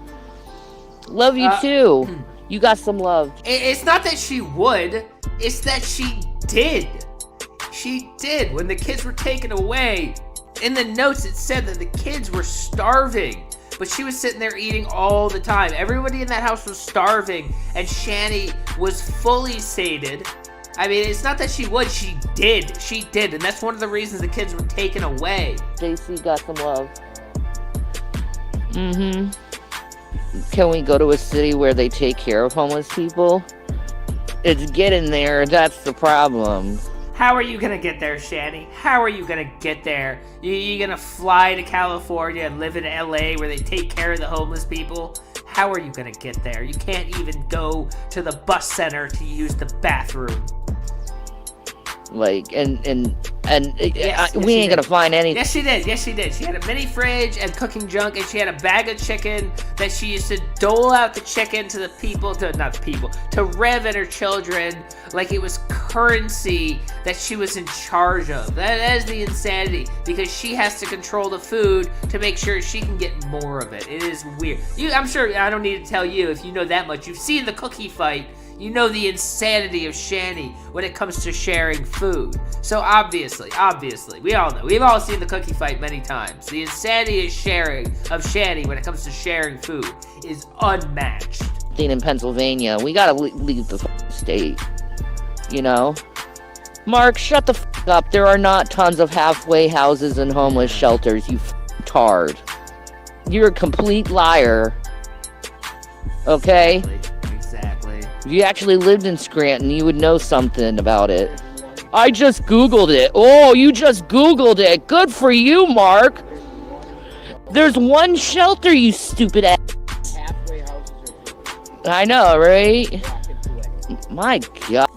Speaker 7: Love you too. You got some love.
Speaker 6: It's not that she would. It's that she did. She did. When the kids were taken away, in the notes it said that the kids were starving. But she was sitting there eating all the time. Everybody in that house was starving. And Shanny was fully sated. I mean, it's not that she would. She did. She did. And that's one of the reasons the kids were taken away.
Speaker 7: JC got some love. Can we go to a city where they take care of homeless people? It's getting there, that's the problem.
Speaker 6: How are you gonna get there, Shanny? How are you gonna get there? You gonna fly to California and live in LA where they take care of the homeless people? How are you gonna get there? You can't even go to the bus center to use the bathroom.
Speaker 7: Like, we ain't gonna find anything.
Speaker 6: Yes, she did. Yes, she did. She had a mini fridge and cooking junk, and she had a bag of chicken that she used to dole out the chicken to the people, to Rev and her children, like it was currency that she was in charge of. That is the insanity, because she has to control the food to make sure she can get more of it. It is weird. I'm sure I don't need to tell you if you know that much. You've seen the cookie fight. You know the insanity of Shanny when it comes to sharing food. So obviously, we all know. We've all seen the cookie fight many times. The insanity of Shanny when it comes to sharing food is unmatched.
Speaker 7: In Pennsylvania, we gotta leave the state. You know? Mark, shut the up. There are not tons of halfway houses and homeless shelters, you tard. You're a complete liar. Okay? If you actually lived in Scranton, you would know something about it. I just Googled it. Oh, you just Googled it. Good for you, Mark. There's one shelter, you stupid ass.
Speaker 8: Halfway houses are
Speaker 7: I know, right? My God.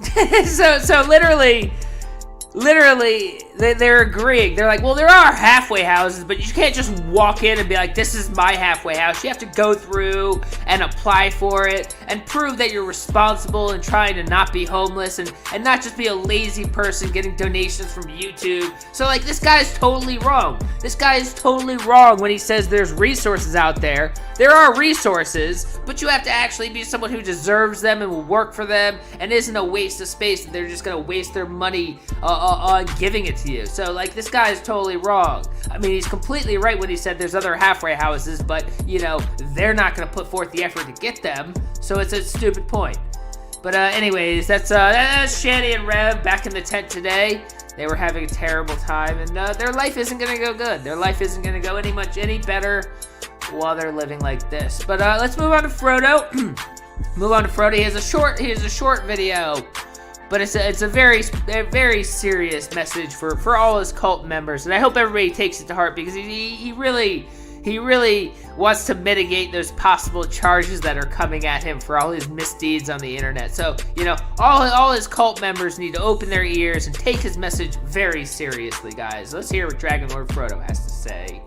Speaker 6: so literally, they're agreeing. They're like, well, there are halfway houses, but you can't just walk in and be like, this is my halfway house. You have to go through and apply for it and prove that you're responsible and trying to not be homeless and not just be a lazy person getting donations from YouTube. So, like, this guy is totally wrong. This guy is totally wrong when he says there's resources out there. There are resources, but you have to actually be someone who deserves them and will work for them and isn't a waste of space that they're just going to waste their money on giving it to you. So, like, this guy is totally wrong. I mean, he's completely right when he said there's other halfway houses, but, you know, they're not going to put forth the effort to get them, so it's a stupid point. But anyways, that's Shanny and Rev back in the tent today. They were having a terrible time, and their life isn't going to go good. Their life isn't going to go any better while they're living like this. But let's move on to Frodo. He has a short video, but it's a very serious message for all his cult members, and I hope everybody takes it to heart, because he really he really wants to mitigate those possible charges that are coming at him for all his misdeeds on the internet. So, you know, all his cult members need to open their ears and take his message very seriously, guys. Let's hear what Dragon Lord Frodo has to say.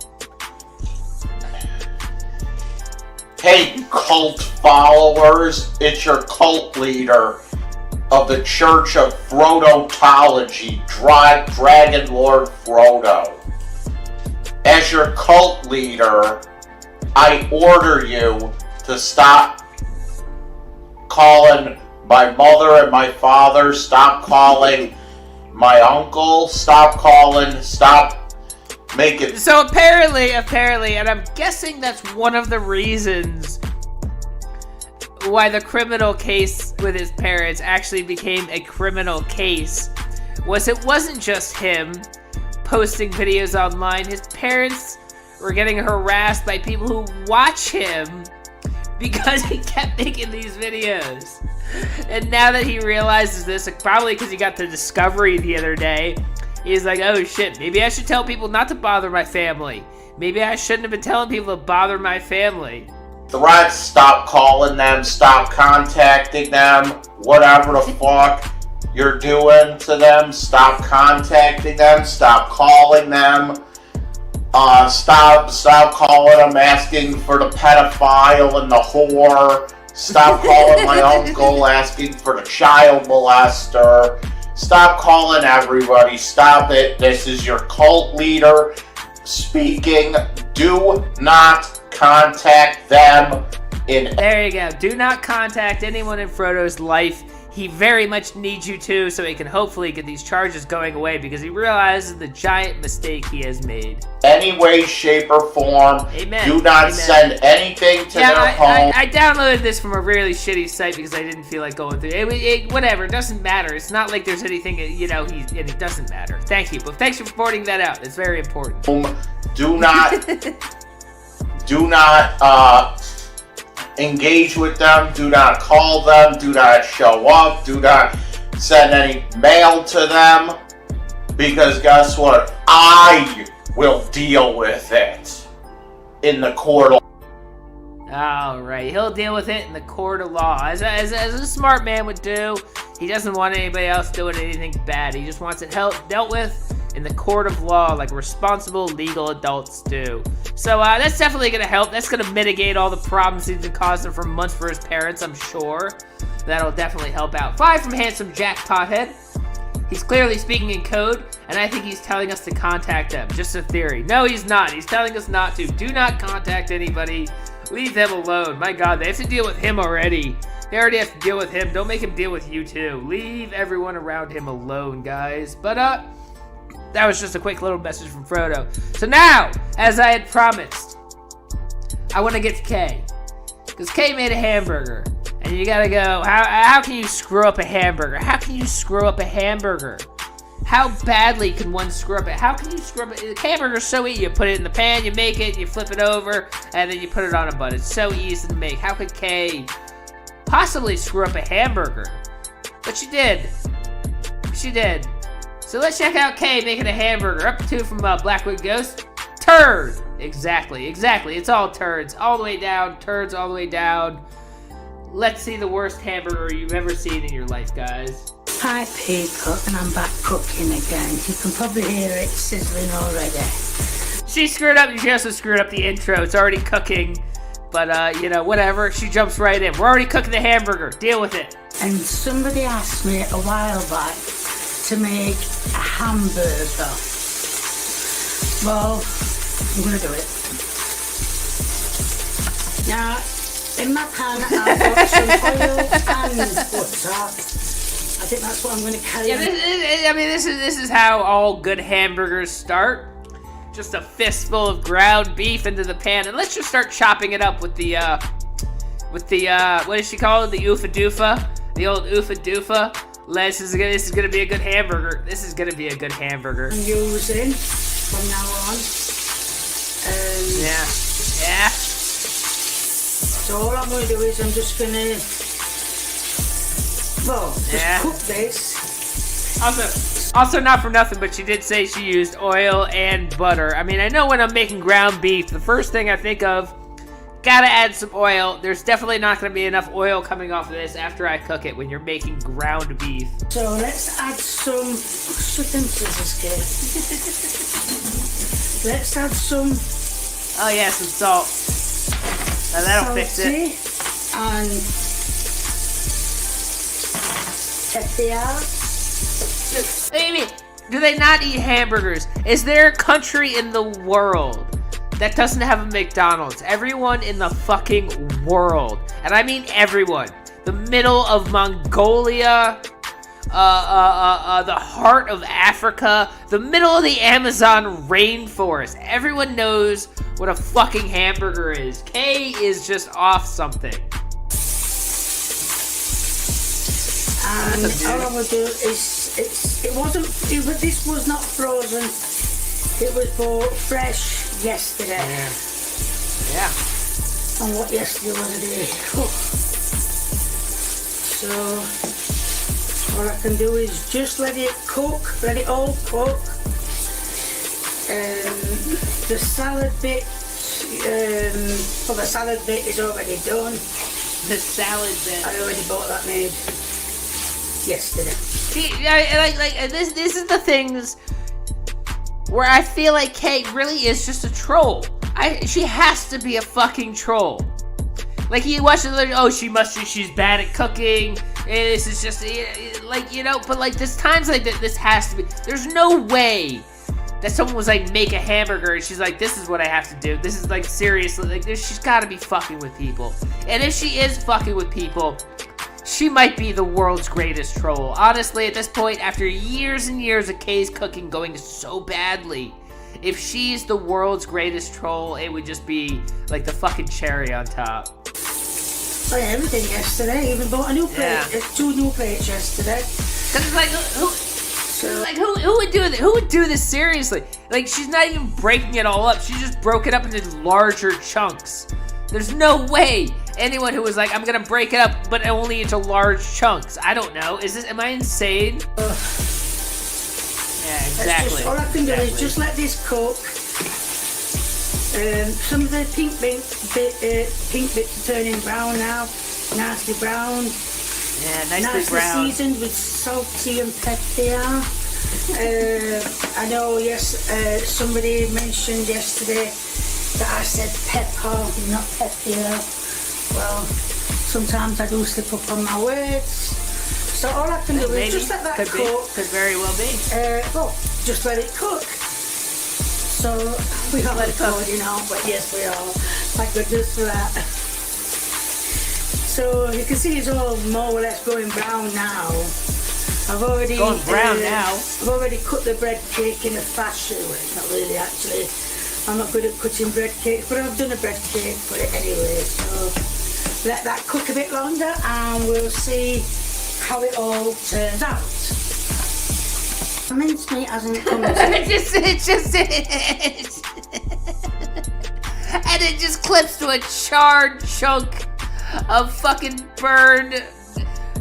Speaker 5: Hey, cult followers, it's your cult leader of the Church of Frodotology, Dragon Lord Frodo. As your cult leader, I order you to stop calling my mother and my father, stop calling my uncle, stop making...
Speaker 6: So apparently, and I'm guessing that's one of the reasons why the criminal case with his parents actually became a criminal case, was it wasn't just him posting videos online. His parents were getting harassed by people who watch him because he kept making these videos. And now that he realizes this, probably because he got the discovery the other day, he's like, oh shit, maybe I should tell people not to bother my family. Maybe I shouldn't have been telling people to bother my family.
Speaker 5: Threats, stop calling them, stop contacting them, whatever the fuck you're doing to them, stop contacting them, stop calling them, stop calling them asking for the pedophile and the whore, stop calling my uncle asking for the child molester, stop calling everybody, stop it, this is your cult leader speaking, do not contact them in...
Speaker 6: There you go. Do not contact anyone in Frodo's life. He very much needs you to, so he can hopefully get these charges going away, because he realizes the giant mistake he has made.
Speaker 5: Any way, shape, or form.
Speaker 6: Amen.
Speaker 5: Do not send anything to their home.
Speaker 6: I downloaded this from a really shitty site because I didn't feel like going through it. Whatever, it doesn't matter. It's not like there's anything, you know, and it doesn't matter. Thank you, but thanks for pointing that out. It's very important.
Speaker 5: Do not engage with them, do not call them, do not show up, do not send any mail to them, because guess what? I will deal with it in the court of...
Speaker 6: Alright, he'll deal with it in the court of law. As a smart man would do. He doesn't want anybody else doing anything bad. He just wants it dealt with in the court of law like responsible legal adults do. So that's definitely going to help. That's going to mitigate all the problems he's been causing for months for his parents, I'm sure. That'll definitely help out. 5 from Handsome Jack Pothead. He's clearly speaking in code, and I think he's telling us to contact them. Just a theory. No, he's not. He's telling us not to. Do not contact anybody. Leave them alone. My God, they have to deal with him already. They already have to deal with him. Don't make him deal with you too. Leave everyone around him alone, guys. But that was just a quick little message from Frodo. So now, as I had promised, I want to get to Kay. Because Kay made a hamburger. And you gotta go, how can you screw up a hamburger? How can you screw up a hamburger? How badly can one screw up it? How can you screw up it? The hamburger's so easy. You put it in the pan, you make it, you flip it over, and then you put it on a bun. It's so easy to make. How could Kay possibly screw up a hamburger? But she did. She did. So let's check out Kay making a hamburger. Up 2 from Blackwood Ghost. Turd. Exactly. It's all turds. All the way down. Turds all the way down. Let's see the worst hamburger you've ever seen in your life, guys.
Speaker 9: Hi people, and I'm back cooking again. You can probably hear it sizzling already.
Speaker 6: She screwed up, and she also screwed up the intro. It's already cooking, but you know, whatever. She jumps right in. We're already cooking the hamburger. Deal with it.
Speaker 9: And somebody asked me a while back to make a hamburger. Well, I'm gonna do it. Now, in my pan, I've got some oil and butter. I think that's what I'm going to carry on.
Speaker 6: This is how all good hamburgers start. Just a fistful of ground beef into the pan, and let's just start chopping it up with the what does she call it? The oofa doofa, the old oofa doofa. This is gonna be a good hamburger. This is gonna be a good hamburger.
Speaker 9: I'm using from now on.
Speaker 6: Yeah.
Speaker 9: So all I'm going to do is I'm just going to, cook this
Speaker 6: Also not for nothing, but she did say she used oil and butter. I mean, I know when I'm making ground beef, the first thing I think of, gotta add some oil. There's definitely not gonna be enough oil coming off of this after I cook it when you're making ground beef.
Speaker 9: So let's add some let's add some.
Speaker 6: Oh yeah, some salt. Now that'll fix it.
Speaker 9: And pepper.
Speaker 6: Amy, do they not eat hamburgers? Is there a country in the world that doesn't have a McDonald's? Everyone in the fucking world, and I mean everyone. The middle of Mongolia, the heart of Africa, the middle of the Amazon rainforest. Everyone knows what a fucking hamburger is. Kay is just off something.
Speaker 9: And all I would do is, this was not frozen. It was bought fresh yesterday.
Speaker 6: Yeah.
Speaker 9: And what yesterday was a day. So all I can do is just let it cook, let it all cook. The salad bit, the salad bit is already done.
Speaker 6: The salad bit.
Speaker 9: I already bought that made yesterday.
Speaker 6: See, this is the things where I feel like Kate really is just a troll. She has to be a fucking troll. Like, you watch it, like, oh, she's bad at cooking, and this is just, like, you know, but, like, there's times like that, this has to be, there's no way that someone was like, make a hamburger, and she's like, this is what I have to do, this is, like, seriously, like, she's gotta be fucking with people, and if she is fucking with people, she might be the world's greatest troll. Honestly, at this point, after years and years of Kay's cooking going so badly, if she's the world's greatest troll, it would just be, like, the fucking cherry on top.
Speaker 9: I had everything yesterday. Even bought a new plate.
Speaker 6: Yeah.
Speaker 9: 2 new plates yesterday.
Speaker 6: Cause it's like, who would do this? Who would do this seriously? Like, she's not even breaking it all up. She just broke it up into larger chunks. There's no way anyone who was like, I'm gonna break it up, but only into large chunks. I don't know. Am I insane? Yeah, exactly.
Speaker 9: All I can do is just let this cook. Some of the pink bits are turning brown now. Nicely brown.
Speaker 6: Yeah, nicely brown.
Speaker 9: Seasoned with salty and pepper. I know, somebody mentioned yesterday that I said pepper, not pepper. Well, sometimes I do slip up on my words. So all I can do is just let that cook.
Speaker 6: Could very well be.
Speaker 9: Just let it cook. So we are recording now, but yes, we are. Thank goodness for that. So you can see it's all more or less going brown now. I've already cut the bread cake in a fashion. Well, it's not really actually. I'm not good at cutting bread cakes, but I've done a bread cake for it anyway. So let that cook a bit longer, and we'll see how it all turns out. Mincemeat hasn't come to
Speaker 6: and it just clips to a charred chunk of fucking burned.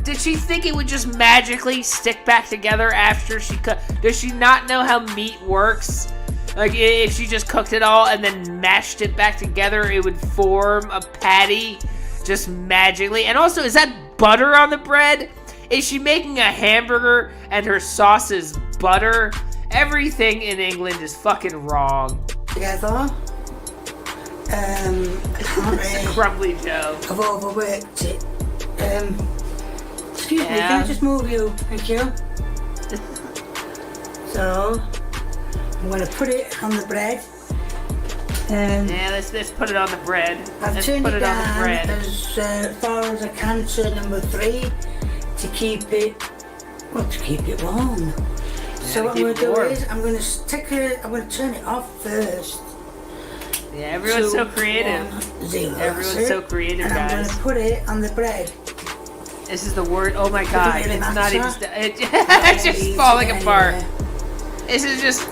Speaker 6: Did she think it would just magically stick back together after she cut? Does she not know how meat works? Like, if she just cooked it all and then mashed it back together, it would form a patty just magically. And also, is that butter on the bread? Is she making a hamburger and her sauce is butter? Everything in England is fucking wrong.
Speaker 9: Together.
Speaker 6: Crumbly Joe.
Speaker 9: I've overworked it. Excuse me, can I just move you? Thank you. So, I'm going to put it on the bread.
Speaker 6: Let's put it on the bread.
Speaker 9: I've turned it down as far as I can to number 3 to keep it warm. So what I'm going to do is I'm going to turn it off first.
Speaker 6: Yeah, everyone's so creative. Everyone's so creative, guys.
Speaker 9: I'm going to put it on the bread.
Speaker 6: This is the word. Oh my god! It's not even. It's just falling apart. This is just.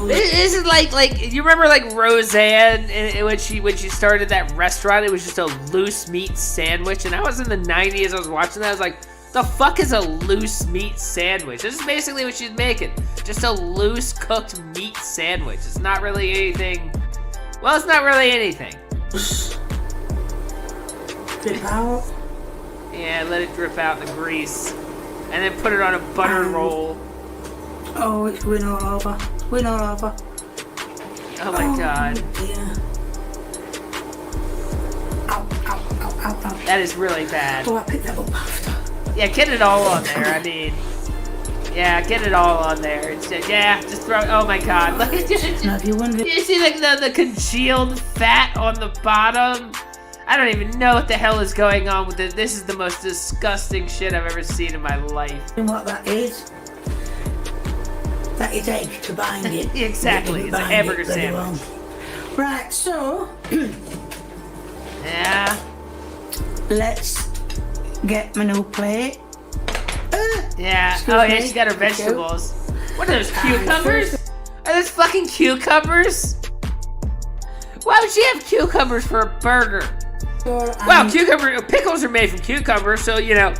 Speaker 6: This is like you remember like Roseanne when she started that restaurant. It was just a loose meat sandwich, and I was in the '90s. I was watching that. I was like, The fuck is a loose meat sandwich? This is basically what she's making. Just a loose cooked meat sandwich. It's not really anything. Well, it's not really anything.
Speaker 9: Drip out.
Speaker 6: Yeah, let it drip out in the grease. And then put it on a butter roll.
Speaker 9: Oh, it's going all over. Going all over.
Speaker 6: Oh my god.
Speaker 9: Dear. Ow, ow, ow, ow, ow.
Speaker 6: That is really bad.
Speaker 9: Oh, I picked that up after.
Speaker 6: Yeah, get it all on there. I mean, yeah, get it all on there. It's just throw. Oh my god! Look at it.
Speaker 9: Now, if you wonder,
Speaker 6: You see like the congealed fat on the bottom? I don't even know what the hell is going on with this. This is the most disgusting shit I've ever seen in my life.
Speaker 9: what that is? That is egg to bind it.
Speaker 6: Exactly, it's a hamburger sandwich.
Speaker 9: Right, so
Speaker 6: Yeah.
Speaker 9: let's get my new plate.
Speaker 6: Yeah.
Speaker 9: Excuse
Speaker 6: Oh yeah,
Speaker 9: me.
Speaker 6: she's got her
Speaker 9: Thank you.
Speaker 6: vegetables. What are those cucumbers? Are those fucking cucumbers? Why would she have cucumbers for a burger? Well, pickles are made from cucumbers, so you know,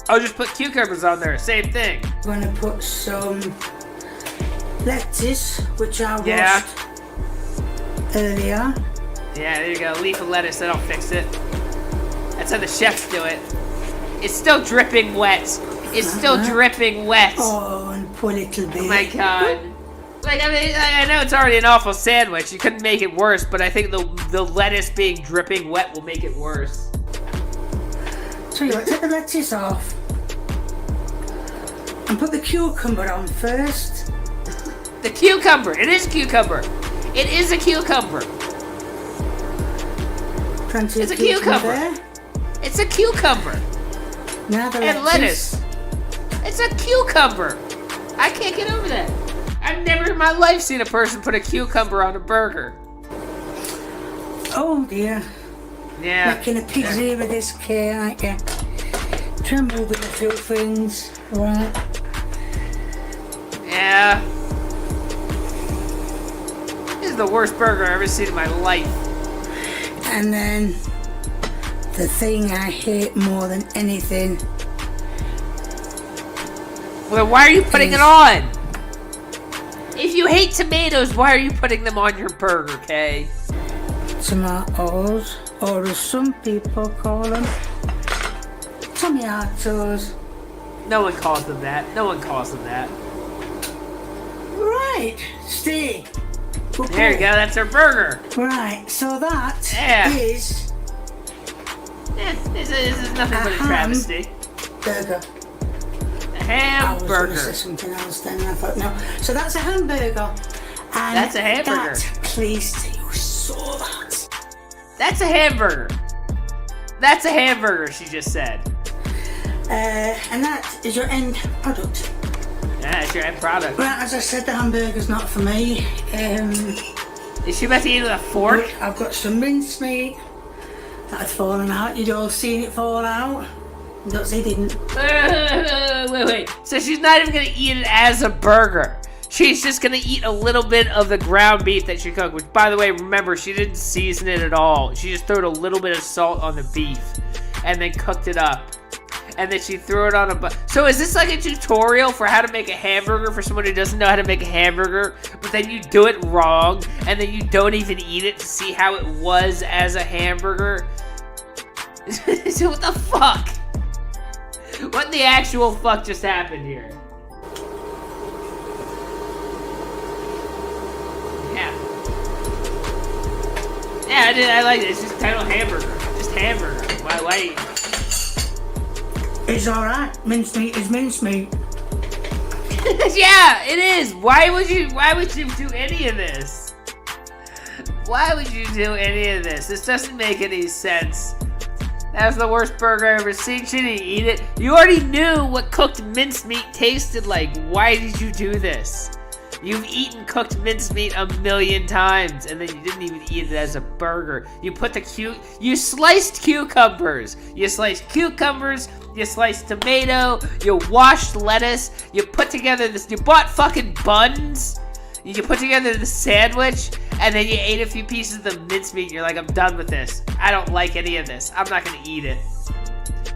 Speaker 6: I'll just put cucumbers on there. Same thing.
Speaker 9: I'm gonna put some lettuce, which I washed
Speaker 6: Yeah.
Speaker 9: earlier.
Speaker 6: Yeah, there you go. Leaf of lettuce, that'll fix it. That's how the chefs do it. It's still dripping wet. It's still dripping wet.
Speaker 9: Oh, and put a little bit.
Speaker 6: Oh my god. Like, I mean, I know it's already an awful sandwich. You couldn't make it worse, but I think the lettuce being dripping wet will make it worse.
Speaker 9: So you take the lettuce off and put the cucumber on first.
Speaker 6: The cucumber. It is cucumber. It is a cucumber.
Speaker 9: Plenty
Speaker 6: It's
Speaker 9: of
Speaker 6: a cucumber.
Speaker 9: there.
Speaker 6: It's a cucumber.
Speaker 9: Now the
Speaker 6: And lettuce. It's a cucumber. I can't get over that. I've never in my life seen a person put a cucumber on a burger.
Speaker 9: Oh dear.
Speaker 6: Yeah.
Speaker 9: Making a pig's ear with this care, aren't you? Try and move it a few things. Right.
Speaker 6: Yeah. This is the worst burger I've ever seen in my life.
Speaker 9: And then the thing I hate more than anything.
Speaker 6: Well, why are you putting it on? If you hate tomatoes, why are you putting them on your burger, Kay?
Speaker 9: Tomatoes, or as some people call them, tomatoes.
Speaker 6: No one calls them that. No one calls them that.
Speaker 9: Right, stay. Okay.
Speaker 6: There you go, that's our burger.
Speaker 9: Right, so that is
Speaker 6: this is nothing but a travesty.
Speaker 9: burger.
Speaker 6: A
Speaker 9: I was going to
Speaker 6: hamburger.
Speaker 9: say something else then, and I thought no. So that's a hamburger. And
Speaker 6: That's a hamburger.
Speaker 9: That, please, you saw that.
Speaker 6: That's a hamburger. That's a hamburger, she just said.
Speaker 9: And that is your end product.
Speaker 6: Yeah, it's your end product.
Speaker 9: Right, as I said, the hamburger's not for me.
Speaker 6: Is she about to eat with a fork?
Speaker 9: I've got some mincemeat that had fallen out. You'd all seen it fall out. Don't say didn't.
Speaker 6: Wait. So she's not even gonna eat it as a burger. She's just gonna eat a little bit of the ground beef that she cooked, which, by the way, remember, she didn't season it at all. She just threw a little bit of salt on the beef and then cooked it up. And then she threw it on a So is this like a tutorial for how to make a hamburger for someone who doesn't know how to make a hamburger, but then you do it wrong, and then you don't even eat it to see how it was as a hamburger? So what the fuck? What the actual fuck just happened here? Yeah, I like it. It's just titled hamburger. Just hamburger. Why?
Speaker 9: It's alright. Mincemeat is mincemeat.
Speaker 6: Yeah, it is. Why would you do any of this? Why would you do any of this? This doesn't make any sense. That was the worst burger I've ever seen. She didn't eat it. You already knew what cooked mincemeat tasted like. Why did you do this? You've eaten cooked mincemeat a million times, and then you didn't even eat it as a burger. You sliced cucumbers. You sliced cucumbers. You sliced tomato. You washed lettuce. You put together this. You bought fucking buns. You put together the sandwich, and then you ate a few pieces of the mincemeat. You're like, I'm done with this. I don't like any of this. I'm not gonna eat it.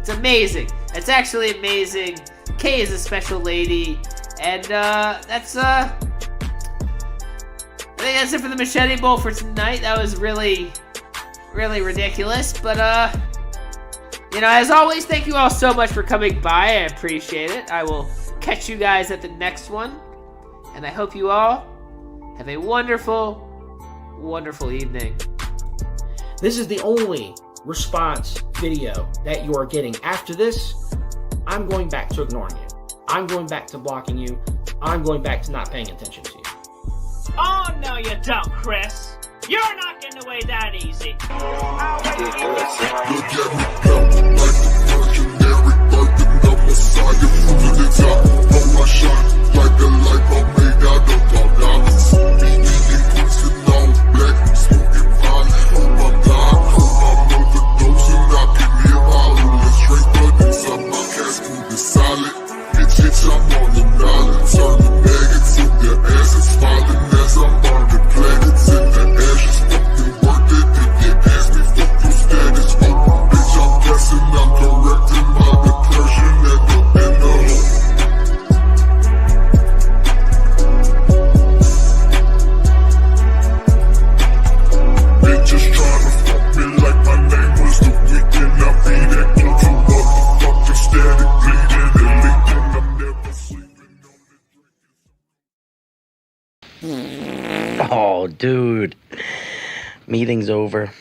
Speaker 6: It's amazing. It's actually amazing. Kay is a special lady. And I think that's it for the Machete Bowl for tonight. That was really, really ridiculous. But, as always, thank you all so much for coming by. I appreciate it. I will catch you guys at the next one. And I hope you all have a wonderful, wonderful evening.
Speaker 10: This is the only response video that you are getting. After this, I'm going back to ignoring you. I'm going back to blocking you. I'm going back to not paying attention to you.
Speaker 11: Oh, no, you don't, Chris. You're not getting away that easy.
Speaker 12: Oh, dude. Meeting's over.